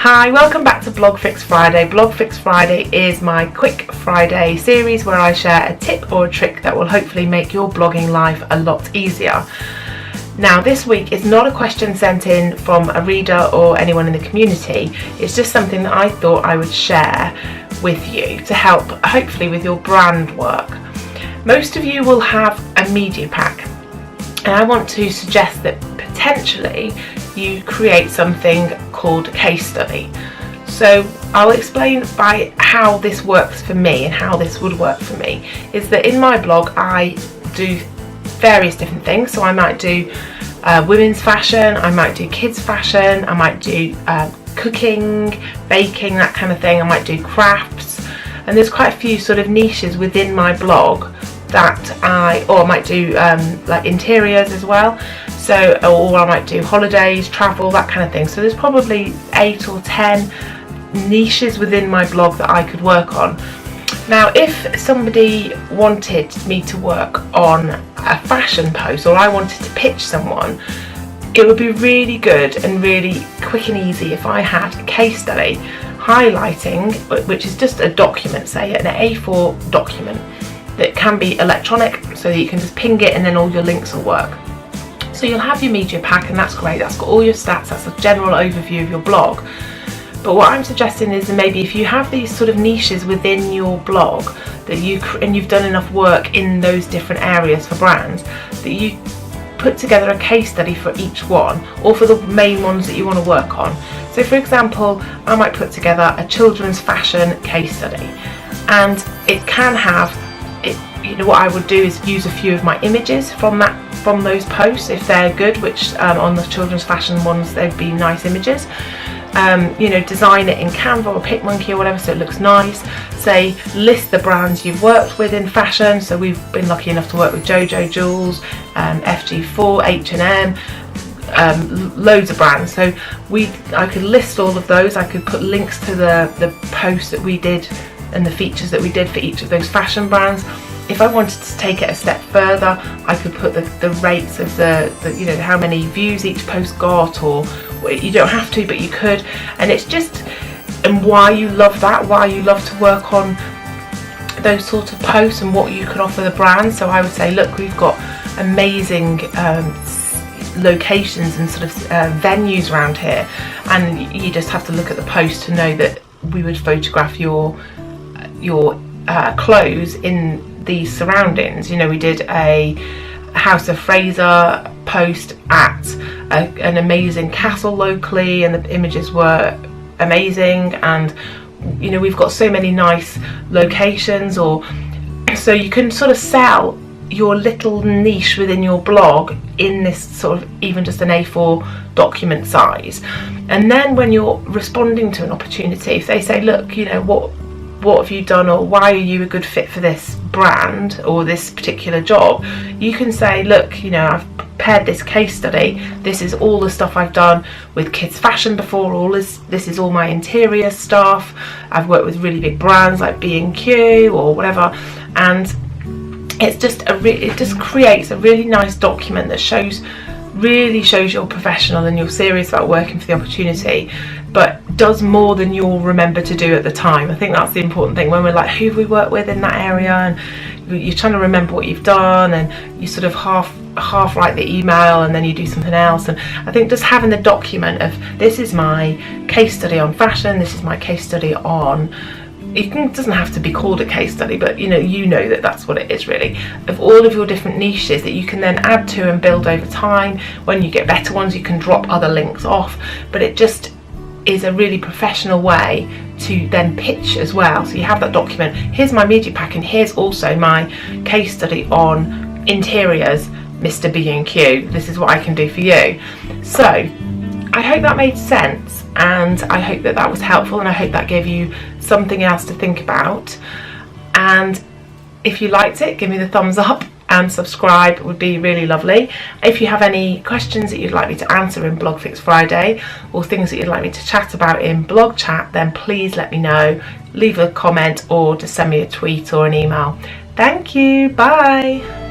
Hi, welcome back to Blog Fix Friday. Blog Fix Friday is my quick Friday series where I share a tip or a trick that will hopefully make your blogging life a lot easier. Now, this week is not a question sent in from a reader or anyone in the community. It's just something that I thought I would share with you to help hopefully with your brand work. Most of you will have a media pack, and I want to suggest that potentially you create something called a case study. So I'll explain by how this works for me and how this would work for me. Is that in my blog I do various different things. So I might do women's fashion, I might do kids fashion, I might do cooking, baking, that kind of thing. I might do crafts, and there's quite a few sort of niches within my blog that I might do like interiors as well. So, or I might do holidays, travel, that kind of thing. So there's probably 8 or 10 niches within my blog that I could work on. Now, if somebody wanted me to work on a fashion post, or I wanted to pitch someone, it would be really good and really quick and easy if I had a case study highlighting, which is just a document, say an A4 document that can be electronic, so that you can just ping it and then all your links will work. So you'll have your media pack, and that's great. That's got all your stats, that's a general overview of your blog. But what I'm suggesting is that maybe if you have these sort of niches within your blog that you've done enough work in those different areas for brands, that you put together a case study for each one, or for the main ones that you want to work on. So for example, I might put together a children's fashion case study, and it can have what I would do is use a few of my images from those posts if they're good, which on the children's fashion ones they'd be nice images. Design it in Canva or PicMonkey or whatever so it looks nice. Say, list the brands you've worked with in fashion. So we've been lucky enough to work with Jojo Jules, FG4, H&M, loads of brands. So I could list all of those. I could put links to the posts that we did and the features that we did for each of those fashion brands. If I wanted to take it a step further, I could put the rates of the how many views each post got, or you don't have to, but you could. And it's just, and why you love that, why you love to work on those sorts of posts and what you could offer the brand. So I would say, look, we've got amazing locations and sort of venues around here, and you just have to look at the post to know that we would photograph your clothes in these surroundings. We did a House of Fraser post at an amazing castle locally, and the images were amazing, and we've got so many nice locations. Or so you can sort of sell your little niche within your blog in this sort of even just an A4 document size. And then when you're responding to an opportunity, if they say, look, what have you done, or why are you a good fit for this brand or this particular job, you can say, look, I've prepared this case study, this is all the stuff I've done with kids fashion before, this is all my interior stuff, I've worked with really big brands like B&Q or whatever, and it's just it just creates a really nice document that really shows you're professional and you're serious about working for the opportunity, but does more than you'll remember to do at the time. I think that's the important thing when we're like, who have we worked with in that area, and you're trying to remember what you've done, and you sort of half write the email and then you do something else. And I think just having the document of, this is my case study on fashion, this is my case study on, it doesn't have to be called a case study, but you know that that's what it is really, of all of your different niches that you can then add to and build over time. When you get better ones, you can drop other links off, but it just is a really professional way to then pitch as well. So you have that document, here's my media pack, and here's also my case study on interiors, Mr. B&Q, this is what I can do for you. So I hope that made sense, and I hope that was helpful, and I hope that gave you something else to think about. And if you liked it, give me the thumbs up, and subscribe would be really lovely. If you have any questions that you'd like me to answer in Blog Fix Friday, or things that you'd like me to chat about in blog chat, then please let me know. Leave a comment or just send me a tweet or an email. Thank you, bye.